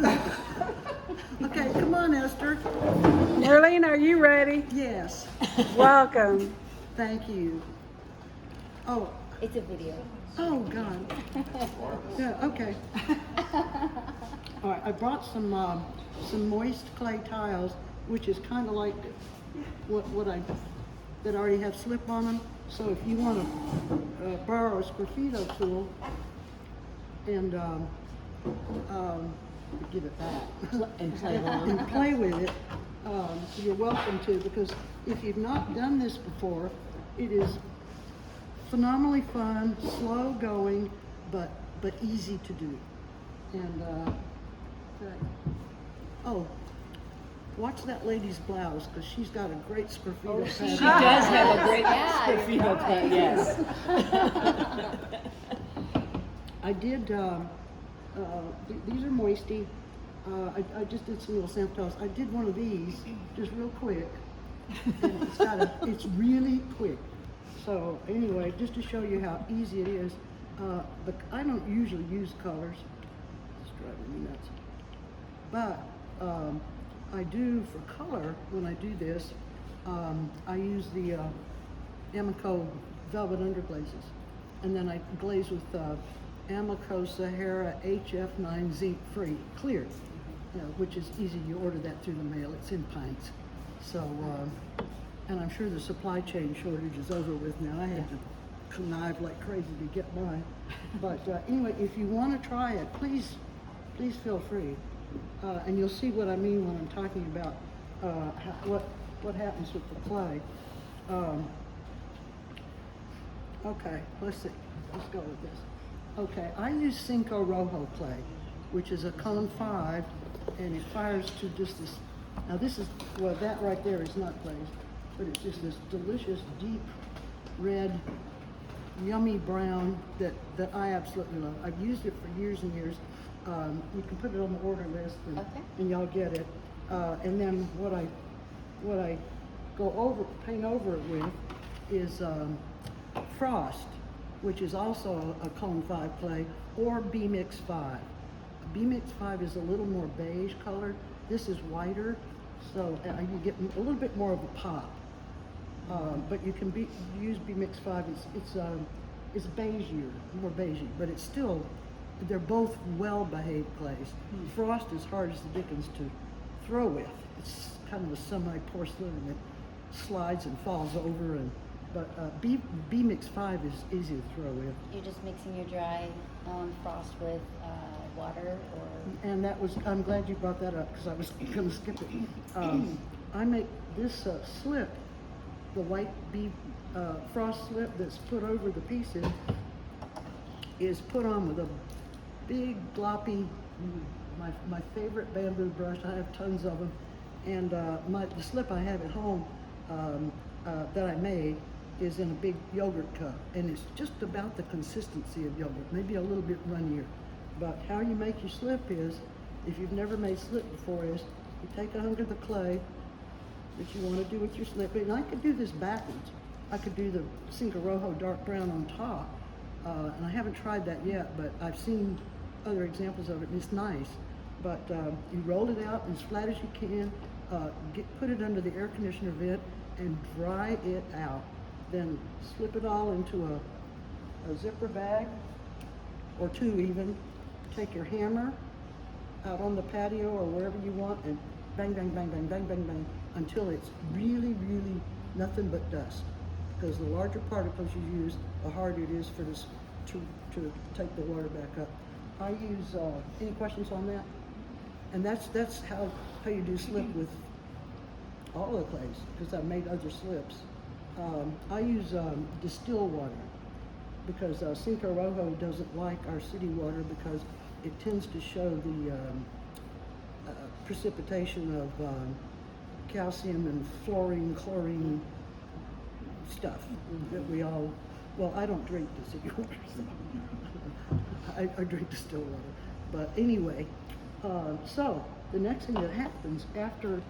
Okay, come on, Esther. Merlien, are you ready? Yes, Welcome. thank you. Oh, It's a video. oh, God. Yeah, okay. All right, I brought some moist clay tiles, which is kind of like that already have slip on them. So if you want to borrow a Scrafito tool and give it back and play with it, you're welcome to, because if you've not done this before, it is phenomenally fun, slow going, but easy to do. And oh, watch that lady's blouse, because she's got a great Scrafito She pattern. does have a great Yeah, you're Scrafito right. cut, yes. I did, these are moisty. I just did some little sample tiles. I did one of these, just real quick. And it's really quick. So anyway, just to show you how easy it is, but I don't usually use colors. It's driving me nuts. But I do for color, when I do this, I use the Amico velvet underglazes. And then I glaze with Amico Sahara HF9 zinc free, clear, which is easy. You order that through the mail. It's in pints. So, and I'm sure the supply chain shortage is over with now. I had to connive like crazy to get by. But anyway, if you want to try it, please feel free. And you'll see what I mean when I'm talking about what happens with the clay. Okay, let's see. Let's go with this. Okay, I use Cinco Rojo clay, which is a cone 5, and it fires to just this. Now this is, well, that right there is not glazed, but it's just this delicious, deep red, yummy brown that I absolutely love. I've used it for years and years. You can put it on the order list, and y'all get it. And then what I paint over it with is Frost, which is also a cone 5 clay, or B-Mix 5. B-Mix 5 is a little more beige colored. This is whiter, so you get a little bit more of a pop. But you can use B-Mix 5. It's beigeier, more beigey, but it's still, they're both well-behaved clays. Frost is hard as the dickens to throw with. It's kind of a semi-porcelain that slides and falls over, but B-Mix 5 is easy to throw with. You're just mixing your dry frost with water, or? And I'm glad you brought that up, because I was going to skip it. I make this slip, the white frost slip that's put over the pieces, is put on with a big gloppy, my favorite bamboo brush. I have tons of them, and the slip I have at home that I made is in a big yogurt cup, and it's just about the consistency of yogurt, maybe a little bit runnier. But how you make your slip is, if you've never made slip before, is you take a hunk of the clay that you want to do with your slip, and I could do this backwards. I could do the Cinco Rojo dark brown on top, and I haven't tried that yet, but I've seen other examples of it, and it's nice. But you roll it out as flat as you can, put it under the air conditioner vent, and dry it out. Then slip it all into a zipper bag, or 2 even. Take your hammer out on the patio or wherever you want, and bang, bang, bang, bang, bang, bang, bang, until it's really, really nothing but dust. Because the larger particles you use, the harder it is for this to take the water back up. I use, any questions on that? And that's how you do slip with all the clays, because I've made other slips. I use distilled water, because Cinco Rojo doesn't like our city water, because it tends to show the precipitation of calcium and fluorine, chlorine stuff that we all, well, I don't drink the city water, so I drink distilled water. But anyway, so the next thing that happens after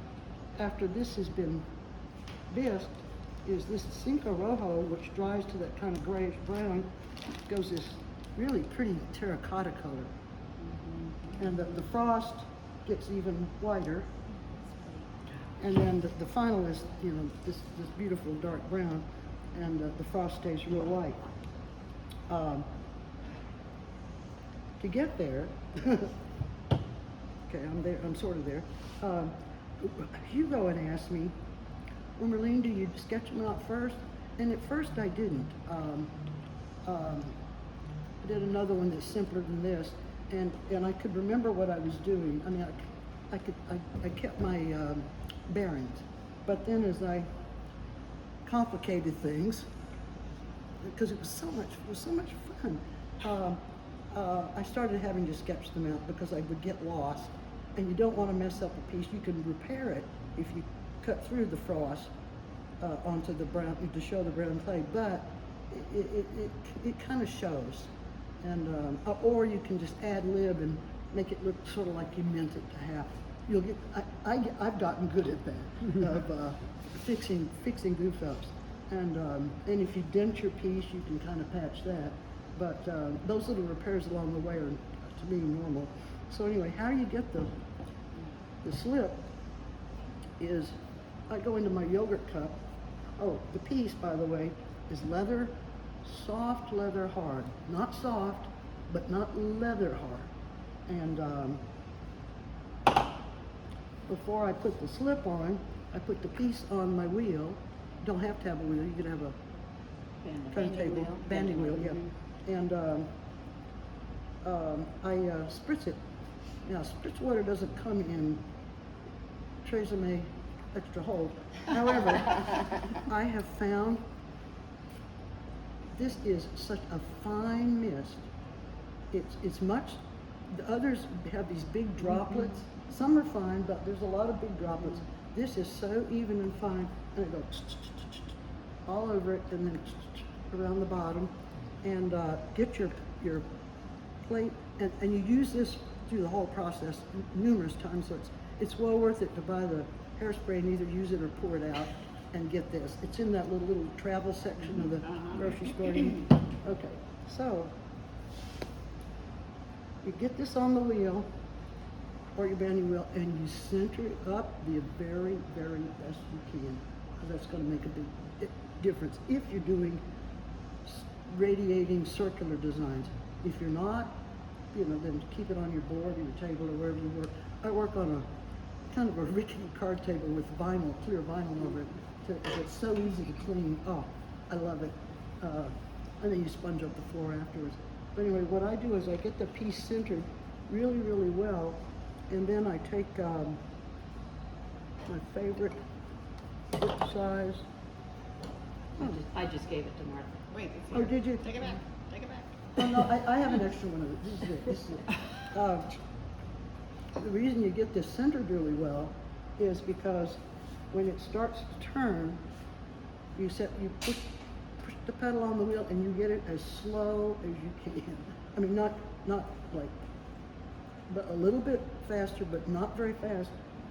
this has been bisqued is this Cinco Rojo, which dries to that kind of grayish brown, goes this really pretty terracotta color. And the frost gets even whiter. And then the final is, you know, this beautiful dark brown, and the frost stays real white. To get there, okay, I'm there, I'm sort of there. Hugo had asked me, well, Merlien, do you sketch them out first? And at first I didn't. I did another one that's simpler than this, and I could remember what I was doing. I mean, I kept my bearings, but then as I complicated things, because it was so much fun, I started having to sketch them out because I would get lost, and you don't want to mess up a piece. You can repair it if you cut through the frost onto the brown to show the brown clay, but it kind of shows, and or you can just ad lib and make it look sort of like you meant it to happen. You'll get. I've gotten good at that of fixing goof ups, and if you dent your piece, you can kind of patch that. But those little repairs along the way are, to me, normal. So anyway, how you get the slip is I go into my yogurt cup. Oh, the piece, by the way, is leather, soft leather hard. Not soft, but not leather hard. And before I put the slip on, I put the piece on my wheel. Don't have to have a wheel, you can have a turntable, banding wheel, yeah. And I spritz it. Now, spritz water doesn't come in Tresemme extra hold. However, I have found this is such a fine mist. It's much, the others have these big droplets. Some are fine, but there's a lot of big droplets. This is so even and fine, and it goes all over it, and then around the bottom. And get your plate, and you use this through the whole process numerous times, so it's well worth it to buy the hairspray and either use it or pour it out and get this. It's in that little travel section of the grocery store. Okay, so you get this on the wheel or your banding wheel, and you center it up the very, very best you can, because that's going to make a big difference if you're doing radiating circular designs. If you're not, you know, then keep it on your board or your table or wherever you work. I work on a kind of a rickety card table with vinyl, clear vinyl over it. It's so easy to clean. Oh, I love it. And then you sponge up the floor afterwards. But anyway, what I do is I get the piece centered really, really well, and then I take my favorite tip size. I just gave it to Martha. Wait, it's Oh, here. did you? Take it back. Take it back. Oh, no, I have an extra one of it. This is it. This is it. The reason you get this centered really well is because when it starts to turn, you push the pedal on the wheel, and you get it as slow as you can. I mean, not like, but a little bit faster, but not very fast.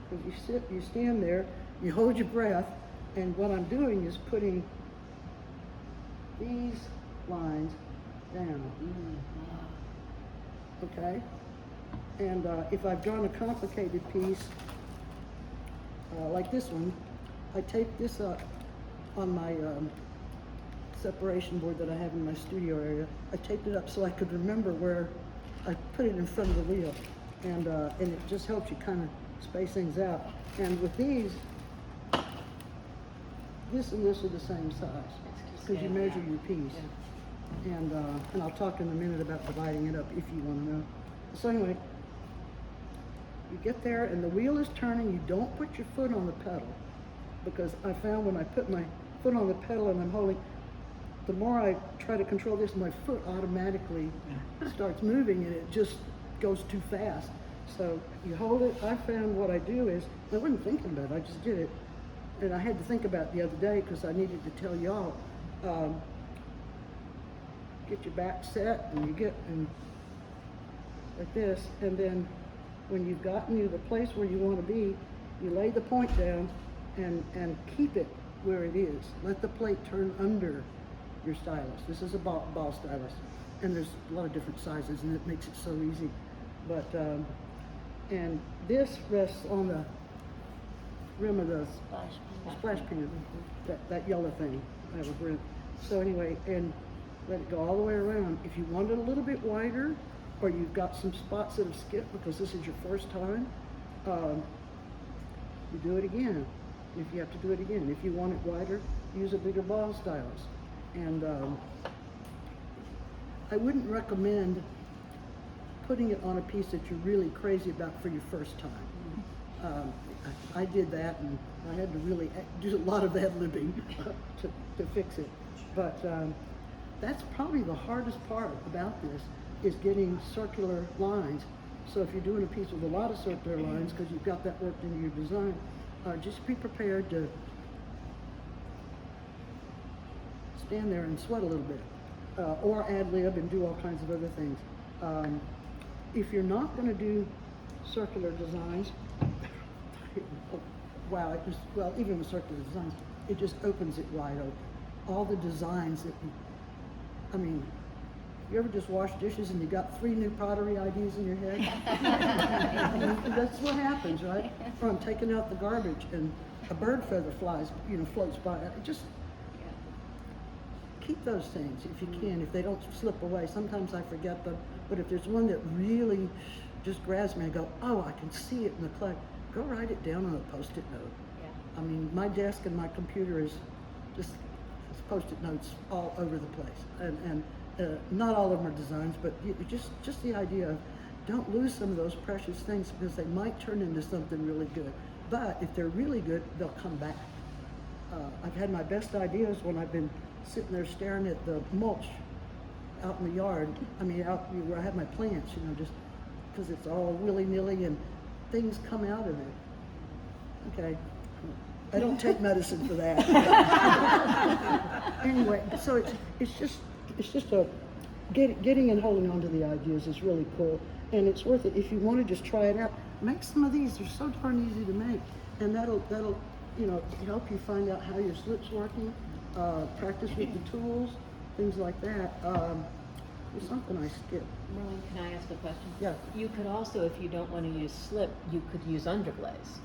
Because you stand there, you hold your breath, and what I'm doing is putting these lines down. Okay? And if I've drawn a complicated piece, like this one, I tape this up on my separation board that I have in my studio area. I taped it up so I could remember where I put it in front of the wheel. And it just helps you kind of space things out. And with these, this and this are the same size, because you measure your piece. And I'll talk in a minute about dividing it up if you want to know. So anyway, you get there and the wheel is turning. You don't put your foot on the pedal, because I found when I put my foot on the pedal and I'm holding, the more I try to control this, my foot automatically starts moving and it just goes too fast. So you hold it. I found what I do is, I wasn't thinking about it, I just did it. And I had to think about it the other day because I needed to tell y'all, get your back set, and you get like this, and then when you've gotten you the place where you want to be, you lay the point down and keep it where it is. Let the plate turn under your stylus. This is a ball stylus, and there's a lot of different sizes, and it makes it so easy. But And this rests on the rim of the Splash. splash pan, that yellow thing, I have a rim. So anyway, and let it go all the way around. If you want it a little bit wider, or you've got some spots that have skipped because this is your first time, you do it again. If you have to do it again. If you want it wider, use a bigger ball stylus. And I wouldn't recommend putting it on a piece that you're really crazy about for your first time. I did that, and I had to really do a lot of ad-libbing to fix it. But that's probably the hardest part about this, is getting circular lines. So if you're doing a piece with a lot of circular lines, because you've got that worked into your design, just be prepared to stand there and sweat a little bit, or ad-lib and do all kinds of other things. If you're not going to do circular designs, wow, even with circular designs, it just opens it wide open. All the designs that you ever just wash dishes and you got 3 new pottery ideas in your head? That's what happens, right? Or I'm taking out the garbage and a bird feather flies, floats by. Just keep those things if you can, if they don't slip away. Sometimes I forget them, but if there's one that really just grabs me, I go, oh, I can see it in the clay. Go write it down on a Post-it note. Yeah. My desk and my computer is just Post-it notes all over the place, and not all of them are designs, but just the idea of don't lose some of those precious things, because they might turn into something really good. But if they're really good, they'll come back. I've had my best ideas when I've been sitting there staring at the mulch out in the yard. Out where I have my plants, just because it's all willy-nilly and things come out of it. Okay, I don't take medicine for that. Anyway, so it's just a getting and holding on to the ideas is really cool, and it's worth it. If you want to just try it out, make some of these. They're so darn easy to make, and that'll help you find out how your slip's working. Practice with the tools, things like that. There's something I skipped. Merlin, can I ask a question? Yeah. You could also, if you don't want to use slip, you could use underglaze.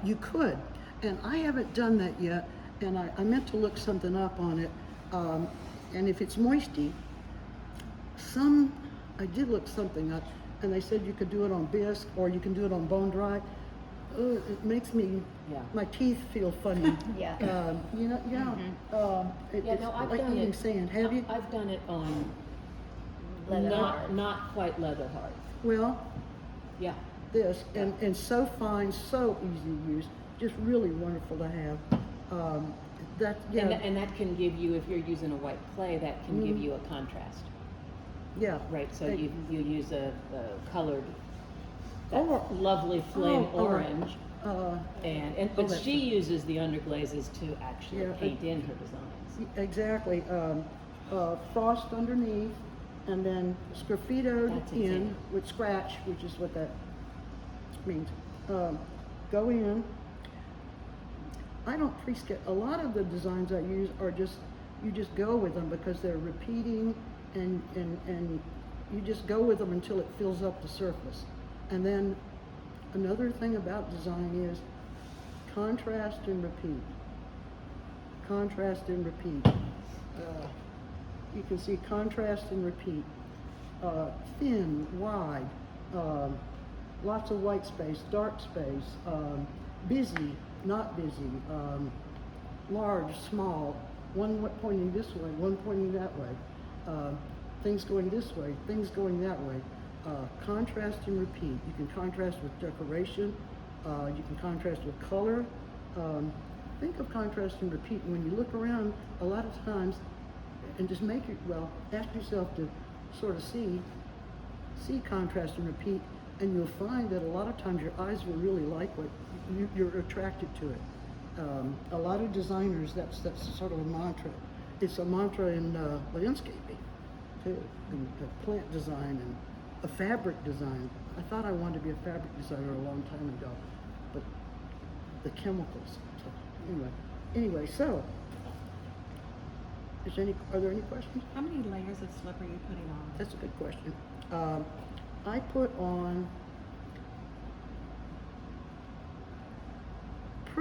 You could, and I haven't done that yet, and I meant to look something up on it. And if it's moisty, I did look something up, and they said you could do it on bisque or you can do it on bone dry. It makes my teeth feel funny. Yeah. It's I've like done eating it. sand. Have you? I've done it on Leather hard. not quite leather hard. Well, Yeah. this and so fine, so easy to use, just really wonderful to have. And that can give you, if you're using a white clay, that can give you a contrast. Yeah. Right, so Thank you use a colored, that Or- lovely flame orange, but that's she uses the underglazes to actually Yeah, paint in her designs. Exactly. Frost underneath, and then Scrafito That's in exactly. with scratch, which is what that means. Go in. I don't pre-sketch. A lot of the designs I use are you just go with them because they're repeating, and you just go with them until it fills up the surface. And then another thing about design is contrast and repeat. Contrast and repeat. You can see contrast and repeat. Thin, wide, lots of white space, dark space, busy, not busy, large, small, one pointing this way, one pointing that way, things going this way, things going that way. Contrast and repeat. You can contrast with decoration, you can contrast with color. Think of contrast and repeat. When you look around, a lot of times, and just ask yourself to sort of see contrast and repeat, and you'll find that a lot of times your eyes will really like what you're attracted to it. A lot of designers, that's sort of a mantra. It's a mantra in landscaping too, and plant design and a fabric design. I thought I wanted to be a fabric designer a long time ago, but the chemicals. So anyway, so are there any questions? How many layers of slip are you putting on? That's a good question. I put on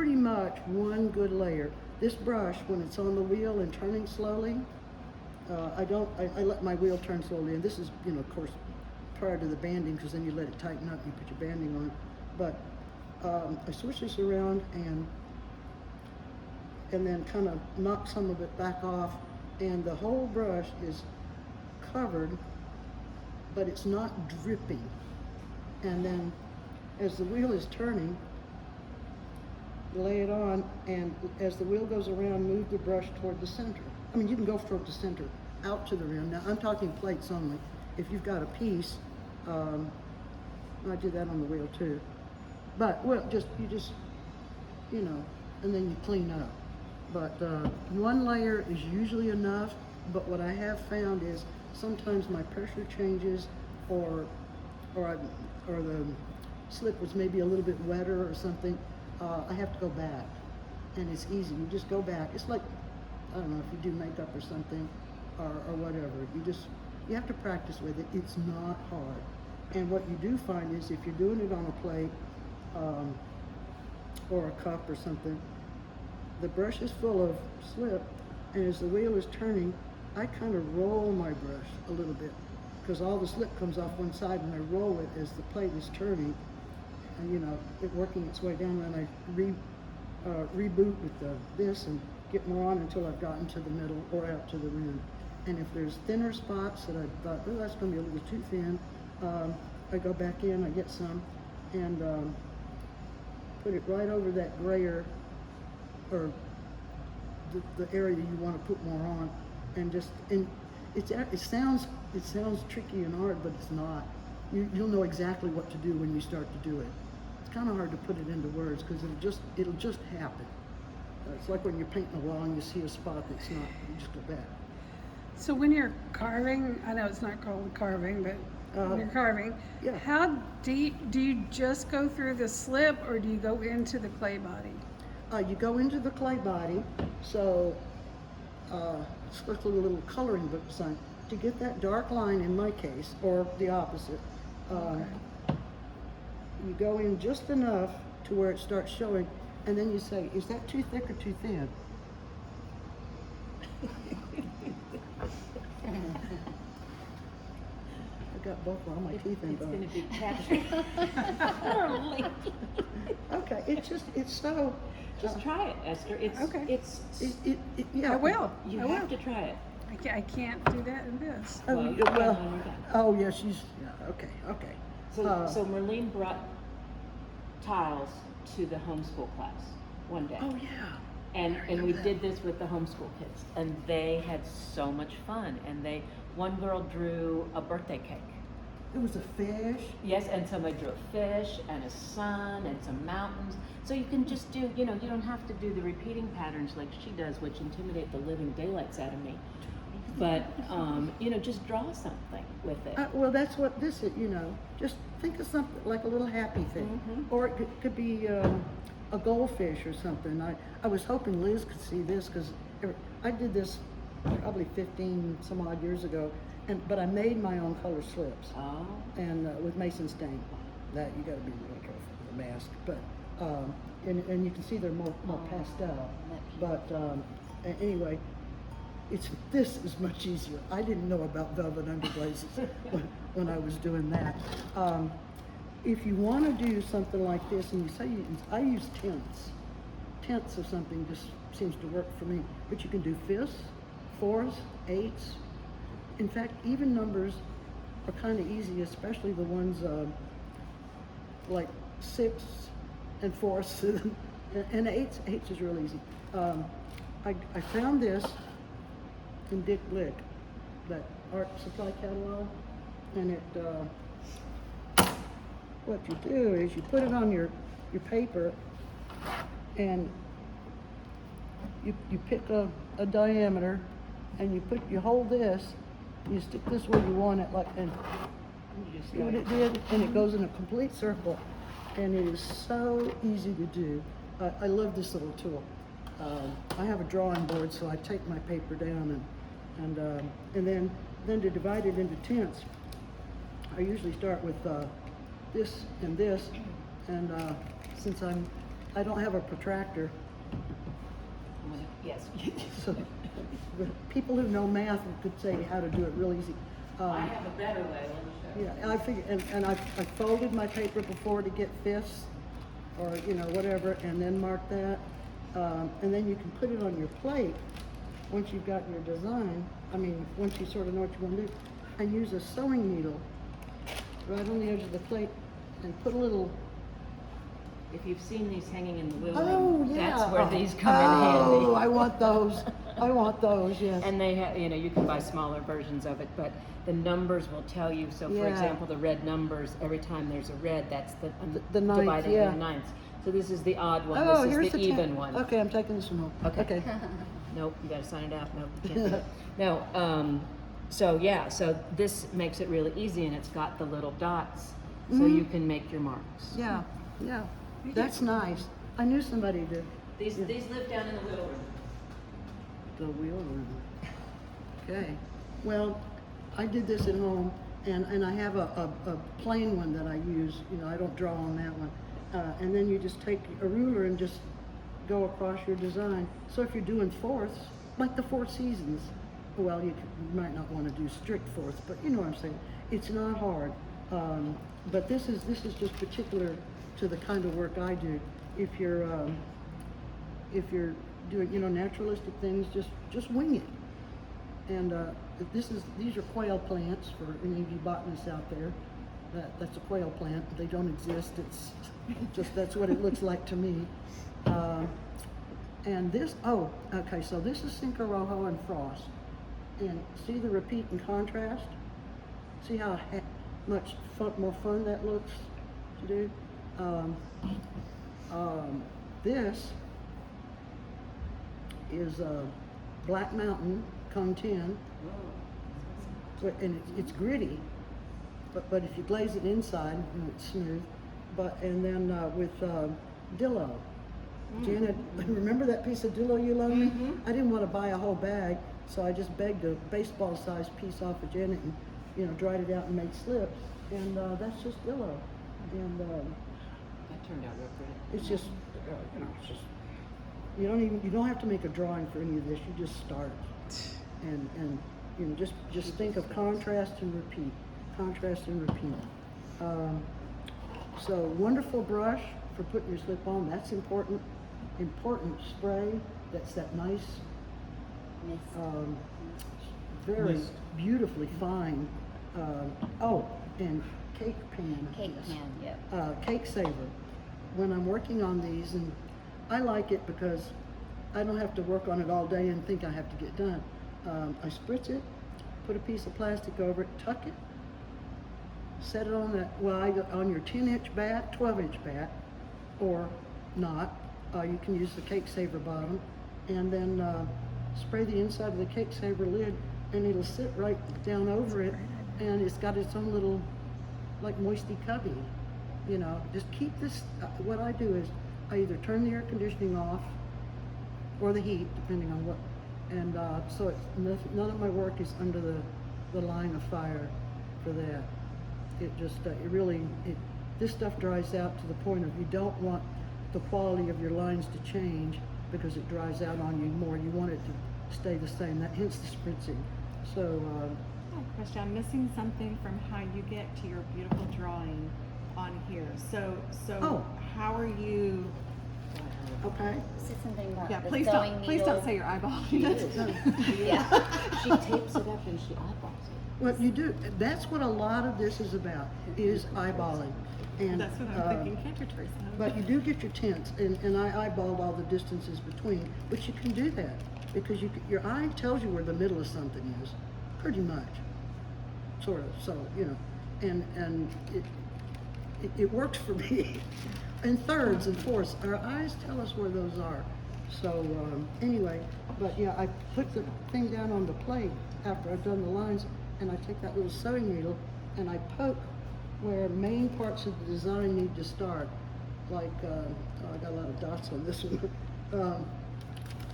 pretty much one good layer. This brush, when it's on the wheel and turning slowly, I let my wheel turn slowly, and this is, you know, of course, prior to the banding, because then you let it tighten up and you put your banding on. But I switch this around and then kind of knock some of it back off, and the whole brush is covered, but it's not dripping. And then as the wheel is turning, lay it on, and as the wheel goes around, move the brush toward the center. I mean, you can go toward the center, out to the rim. Now, I'm talking plates only. If you've got a piece, I do that on the wheel too. But, well, you just, you know, and then you clean up. But one layer is usually enough, but what I have found is sometimes my pressure changes, or the slip was maybe a little bit wetter or something. I have to go back, and it's easy. You just go back. It's like, I don't know, if you do makeup or something, or whatever. You have to practice with it. It's not hard. And what you do find is if you're doing it on a plate or a cup or something, the brush is full of slip, and as the wheel is turning, I kind of roll my brush a little bit, because all the slip comes off one side, and I roll it as the plate is turning, and you know, it working its way down, and I reboot with this and get more on until I've gotten to the middle or out to the rim. And if there's thinner spots that I thought, oh, that's going to be a little too thin, I go back in, I get some, and put it right over that grayer, or the area you want to put more on, and it sounds tricky and hard, but it's not. You'll know exactly what to do when you start to do it. It's kind of hard to put it into words, because it'll just happen. It's like when you're painting a wall and you see a spot that's not, you just go back. So when you're carving, I know it's not called carving, but when you're carving, yeah. How deep do you just go through the slip, or do you go into the clay body? You go into the clay body, so it's like a little coloring book sign. To get that dark line in my case, or the opposite, you go in just enough to where it starts showing, and then you say, is that too thick or too thin? I got both all my teeth in. It's going to be captured. Okay, it's so. Just try it, Esther. It's Okay. Yeah. I will. You I have will. to try it. I can't do that in this. Oh, Well, you can well, when you're done. oh yeah, yeah, okay. So Merlien brought tiles to the homeschool class one day. Oh yeah. And we did this with the homeschool kids, and they had so much fun. And one girl drew a birthday cake. It was a fish. Yes, and somebody drew a fish and a sun and some mountains. So you can just do, you don't have to do the repeating patterns like she does, which intimidate the living daylights out of me. But, just draw something with it. Well, that's what this is, just think of something like a little happy thing. Mm-hmm. Or it could be a goldfish or something. I was hoping Liz could see this, because I did this probably 15 some odd years ago, but I made my own color slips. Oh. And with Mason stain. That you got to be real careful with the mask. But and you can see they're more pastel. But anyway, this is much easier. I didn't know about velvet underglazes when I was doing that. If you want to do something like this, and you say I use tenths of something just seems to work for me. But you can do fifths, fourths, eighths. In fact, even numbers are kind of easy, especially the ones like sixths and fourths and eighths. Eighths is real easy. I found this in Dick Blick, that art supply catalog, and what you do is you put it on your paper, and you pick a diameter, and you hold this, you stick this where you want it, and you see what it did, and it goes in a complete circle, and it is so easy to do. I love this little tool. I have a drawing board, so I take my paper down, and then to divide it into tenths, I usually start with this and this, and since I'm I don't have a protractor, Yes. so the people who know math could say how to do it real easy. I have a better way, let me show you. Yeah, I figured, and I folded my paper before to get fifths, or, you know, whatever, and then mark that. And then you can put it on your plate, once you've got your design, once you sort of know what you want to do, and use a sewing needle right on the edge of the plate, and put a little. If you've seen these hanging in the wheel Oh, ring, yeah. that's where these come in Oh, handy. I want those. I want those, yes. And they have, you know, you can buy smaller versions of it, but the numbers will tell you. So, for Yeah. example, the red numbers, every time there's a red, that's The ninth, divided yeah. into ninths. So this is the odd one. Oh, This here's is the the even one. Okay, I'm taking this one home. Okay. Nope, you gotta sign it out. Nope, you can't do it. No, so yeah, so this makes it really easy, and it's got the little dots, so you can make your marks. Yeah, yeah. That's nice. I knew somebody did. These live down in the wheel room. The wheel room. Okay. Well, I did this at home, and I have a plain one that I use. You know, I don't draw on that one. And then you just take a ruler and just go across your design. So if you're doing fourths, like the Four Seasons, well, you might not want to do strict fourths, but you know what I'm saying. It's not hard. But this is just particular to the kind of work I do. If you're doing, you know, naturalistic things, just wing it. And these are quail plants for any of you botanists out there. That's a quail plant. They don't exist. It's just, that's what it looks like to me. And this, okay, so this is Cinco Rojo and Frost. And see the repeat and contrast? See how much more fun that looks to do? This is Black Mountain Cone 10, and it's gritty, but if you glaze it inside, you know, it's smooth. And then with Dillo. Janet, remember that piece of Dillo you loaned me? I didn't want to buy a whole bag, so I just begged a baseball-sized piece off of Janet and, you know, dried it out and made slips. And that's just Dillo. And That turned out real pretty. it's just, you know, it's just, you don't have to make a drawing for any of this. You just start, and you know, just think of contrast and repeat, contrast and repeat. So wonderful brush for putting your slip on. That's important. Important spray. That's that nice, Miss. very beautifully fine. And cake pan. Cake pan, yep. Cake saver. When I'm working on these, and I like it because I don't have to work on it all day and think I have to get done. I spritz it, put a piece of plastic over it, tuck it, set it on that, on your 10-inch bat, 12-inch bat, or not. You can use the cake saver bottom, and then spray the inside of the cake saver lid, and it'll sit right down over it, and it's got its own little, like, moisty cubby. You know, just keep this. What I do is I either turn the air conditioning off or the heat, depending on what, and so none of my work is under the line of fire for that. It just this stuff dries out to the point of you don't want the quality of your lines to change because it dries out on you more. You want it to stay the same. That hence the spritzing. So. Question, I'm missing something from how you get to your beautiful drawing on here. So how are you? Okay. This is something about Yeah, the please sewing don't needle. say you're eyeballing it. Yeah. She tapes it up and she eyeballs it. Well, you do. That's what a lot of this is about, is eyeballing. And That's what I'm thinking Cantor Teresa. but you do get your tints, and I eyeballed all the distances between, but you can do that because your eye tells you where the middle of something is, pretty much, sort of. So you know, and it works for me. And thirds and fourths, our eyes tell us where those are. So anyway, but yeah, I put the thing down on the plate after I've done the lines, and I take that little sewing needle and I poke where main parts of the design need to start. Like, I got a lot of dots on this one.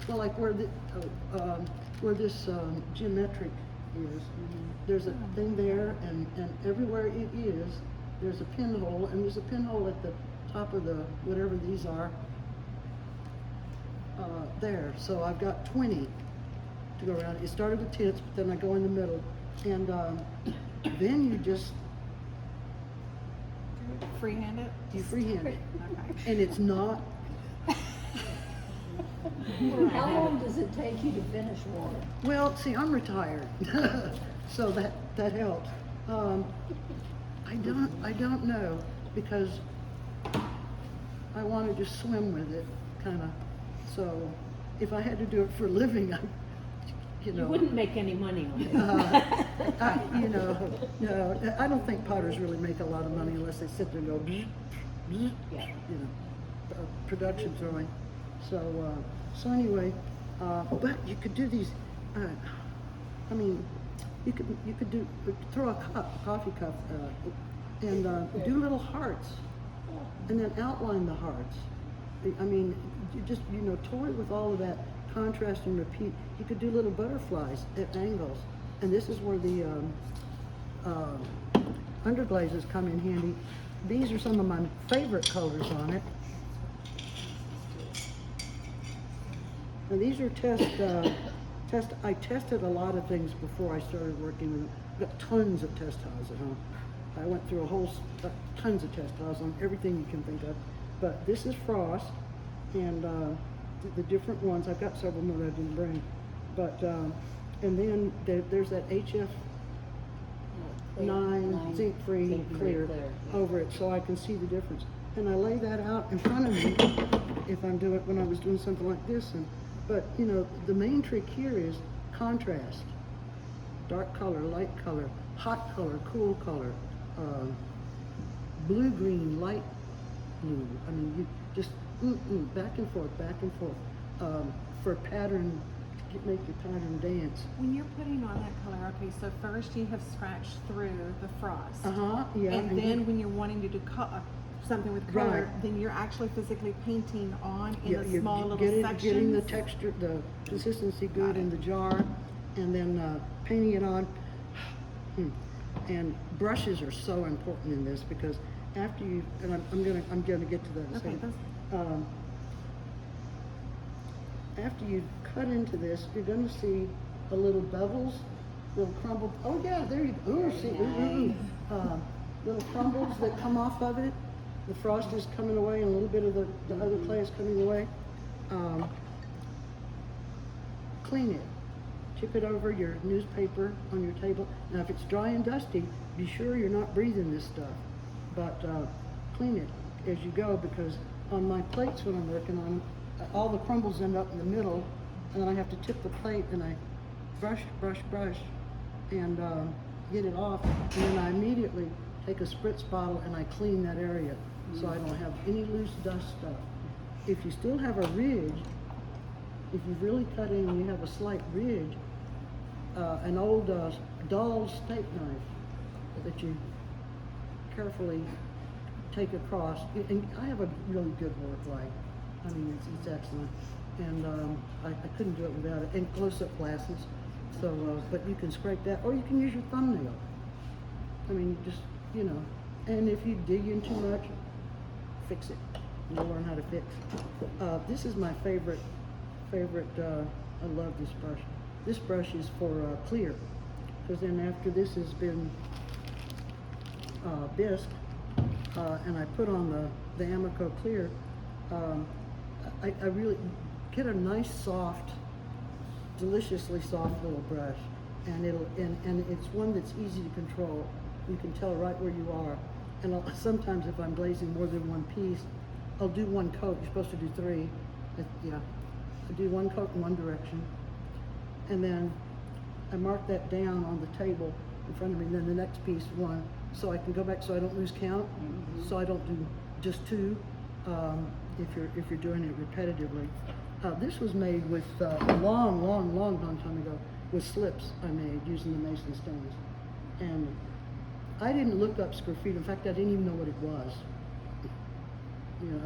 Well, like where this geometric is. There's a thing there, and everywhere it is, there's a pinhole, and there's a pinhole at the top of the, whatever these are, there. So I've got 20 to go around. It started with tents, but then I go in the middle. And then you just, Freehand it? you freehand it. Okay. And it's not, How long does it take you to finish one? well, see, I'm retired, so that helps. I don't know, because I want to just swim with it, kind of. So if I had to do it for a living, you know. You wouldn't make any money on it. No, I don't think potters really make a lot of money unless they sit there and go, bzz, bzz, Yeah. Production throwing. So anyway, but you could do these. I mean, you could throw a coffee cup, and do little hearts, and then outline the hearts. I mean, you just toy with all of that contrast and repeat. You could do little butterflies at angles, and this is where the underglazes come in handy. These are some of my favorite colors on it. And these are I tested a lot of things before I started working with them. I've got tons of test tiles at home. I went through tons of test tiles on everything you can think of. But this is frost, and the different ones. I've got several more that I didn't bring. But and then there's that HF 9 zinc-free clear over it, so I can see the difference. And I lay that out in front of me when I was doing something like this. But the main trick here is contrast. Dark color, light color, hot color, cool color, blue, green, light blue. I mean, you just back and forth, for pattern, make your pattern dance. When you're putting on that color, okay, so first you have scratched through the frost. Yeah. And then when you're wanting to do something with color, Right. then you're actually physically painting on in Yeah, the small little sections. getting the texture, the consistency good in the jar, and then painting it on. And brushes are so important in this, because after you, and I'm gonna get to that in a Okay, second. After you cut into this, you're gonna see a little bevels, little crumbled. Oh yeah, there you go. Ooh, see, little crumbles that come off of it. The frost is coming away, and a little bit of the other clay is coming away. Clean it. Tip it over your newspaper on your table. Now, if it's dry and dusty, be sure you're not breathing this stuff. But clean it as you go, because on my plates when I'm working on them, all the crumbles end up in the middle, and then I have to tip the plate, and I brush, and get it off, and then I immediately take a spritz bottle and I clean that area, so I don't have any loose dust stuff. If you still have a ridge, if you've really cut in and you have a slight ridge, an old doll's steak knife that you carefully take across, and I have a really good work light. I mean, it's excellent, and I couldn't do it without it. And close-up glasses, so but you can scrape that, or you can use your thumbnail. I mean, just and if you dig in too much, fix it. You'll learn how to fix. This is my favorite. I love this brush. This brush is for clear, because then after this has been bisque, and I put on the Amico clear, I really get a nice soft, deliciously soft little brush, and and it's one that's easy to control. You can tell right where you are. And sometimes if I'm glazing more than one piece, I'll do one coat. You're supposed to do 3. I do one coat in one direction, and then I mark that down on the table in front of me, and then the next piece 1, so I can go back, so I don't lose count. So I don't do just 2 if you're doing it repetitively. This was made with a long time ago with slips I made using the Mason stones, and I didn't look up Scrafito. In fact, I didn't even know what it was.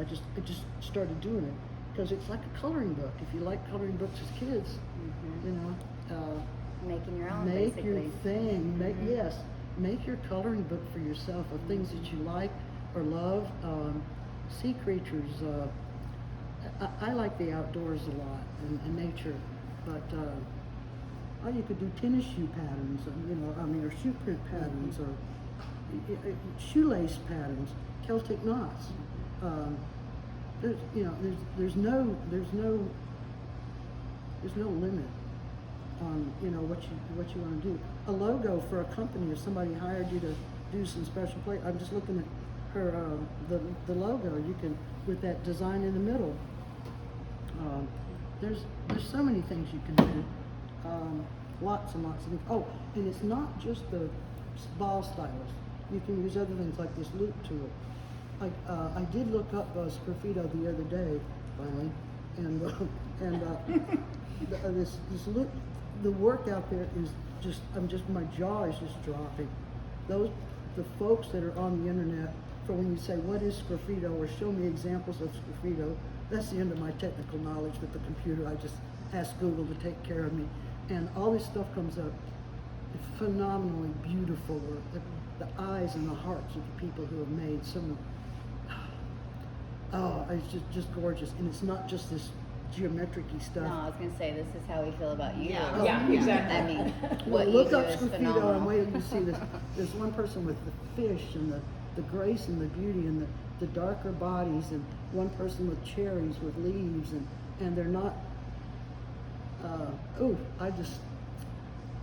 I just started doing it because it's like a coloring book. If you like coloring books as kids, Making your own, make basically. your thing. Make your coloring book for yourself of things that you like or love. Sea creatures. I like the outdoors a lot and nature, but you could do tennis shoe patterns, or shoe print patterns, or shoelace patterns, Celtic knots. There's no limit on what you want to do. A logo for a company, if somebody hired you to do some special play, I'm just looking at her the logo. You can, with that design in the middle. There's so many things you can do. Lots and lots of things. Oh, and it's not just the ball stylus. You can use other things like this loop tool. I did look up Scrafito the other day, finally, and this loop, the work out there is just, my jaw is just dropping. The folks that are on the internet, for when you say what is Scrafito or show me examples of Scrafito, that's the end of my technical knowledge with the computer. I just ask Google to take care of me, and all this stuff comes up. It's phenomenally beautiful work. The eyes and the hearts of the people who have made some. Oh, it's just gorgeous, and it's not just this geometric-y stuff. No, I was gonna say this is how we feel about you. Yeah, exactly. I mean, Well, what look you up do is Scrafito phenomenal. and wait till you see this. There's one person with the fish and the grace and the beauty and the darker bodies, and one person with cherries with leaves, and they're not.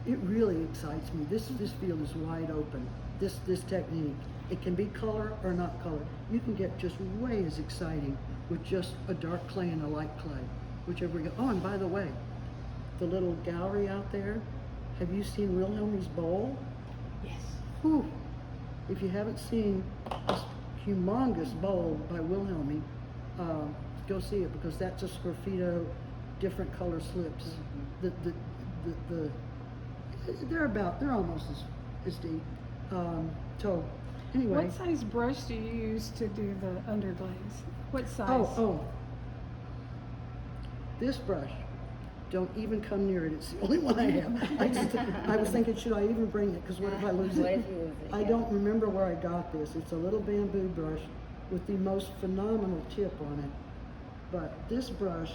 It really excites me. This field is wide open. This technique. It can be color or not color. You can get just way as exciting with just a dark clay and a light clay, whichever you go. Oh, and by the way, the little gallery out there, have you seen Wilhelmie's bowl? Yes. Whew. If you haven't seen this humongous bowl by Wilhelmie, go see it, because that's a Scrafito, different color slips. They're almost as deep. So anyway. What size brush do you use to do the underglaze? What size? This brush, don't even come near it. It's the only one I have. I was thinking, should I even bring it? Because what if I lose What it? if you lose it? I don't remember where I got this. It's a little bamboo brush with the most phenomenal tip on it. But this brush,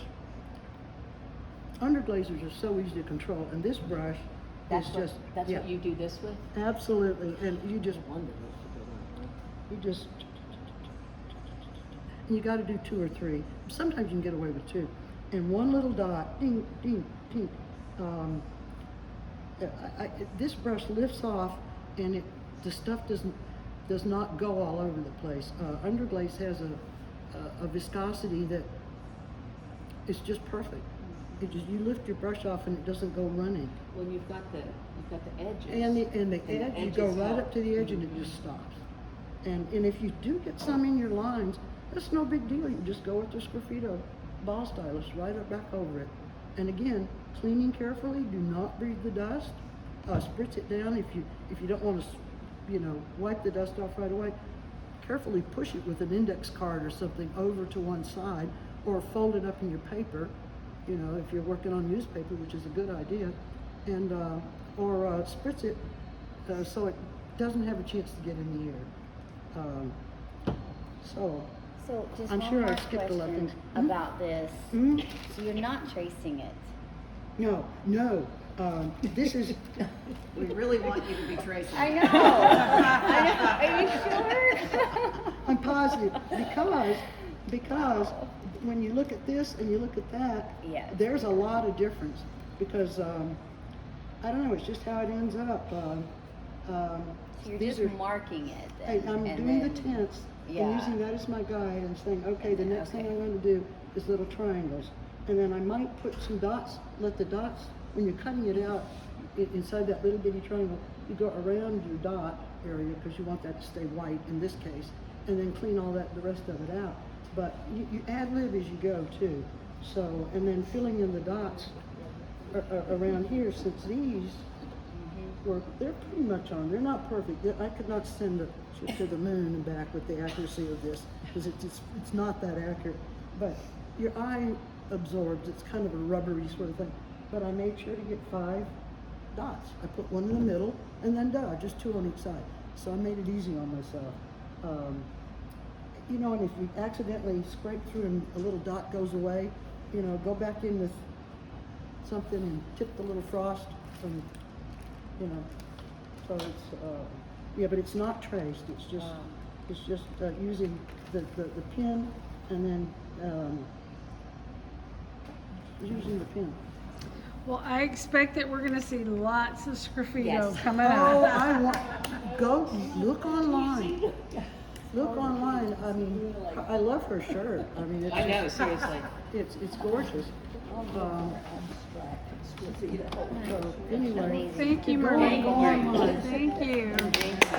underglazers are so easy to control, and this brush That's is what, just that's what you do this with? absolutely, and you just you got to do 2 or 3. Sometimes you can get away with 2, and one little dot, ding, ding, ding. This brush lifts off, and the stuff does not go all over the place. Underglaze has a viscosity that is just perfect. You lift your brush off and it doesn't go running. Well, you've got the edges. And the edge, you go edges right help. up to the edge and it just stops. And if you do get some in your lines, that's no big deal. You just go with the Scrafito ball stylus right up back over it. And again, cleaning carefully. Do not breathe the dust. Spritz it down if you don't want to, wipe the dust off right away. Carefully push it with an index card or something over to one side, or fold it up in your paper. If you're working on newspaper, which is a good idea, and or spritz it so it doesn't have a chance to get in the air. So just I'm one sure more I skipped a lot of question things. about this. Hmm? So you're not tracing it. No. This is. We really want you to be tracing. I know. Are you sure? I'm positive because when you look at this and you look at that, Yes. there's a lot of difference, because I don't know, it's just how it ends up. So you're These just are- marking it. I'm and doing then, the tents yeah. and using that as my guide and saying, okay, the next thing I'm going to do is little triangles, and then I might put some dots. Let the dots, when you're cutting it out inside that little bitty triangle, you go around your dot area because you want that to stay white in this case, and then clean all the rest of it out. But you ad lib as you go too. So, and then filling in the dots around here, since these they're pretty much on. They're not perfect. I could not send it to the moon and back with the accuracy of this, because it's not that accurate. But your eye absorbs. It's kind of a rubbery sort of thing. But I made sure to get 5 dots. I put one in the middle, and then just 2 on each side. So I made it easy on myself. you know, and if you accidentally scrape through and a little dot goes away, you know, go back in with something and tip the little frost and, you know, so it's, yeah, but it's not traced, it's just using the pin and then, using the pin. Well, I expect that we're gonna see lots of Scrafito Yes. coming Oh, up. I want, go, look online. Look online, I mean, I love her shirt, I mean, it's I know, just- seriously. it's gorgeous. So anyway. Thank you, go Merlien. online. Thank you.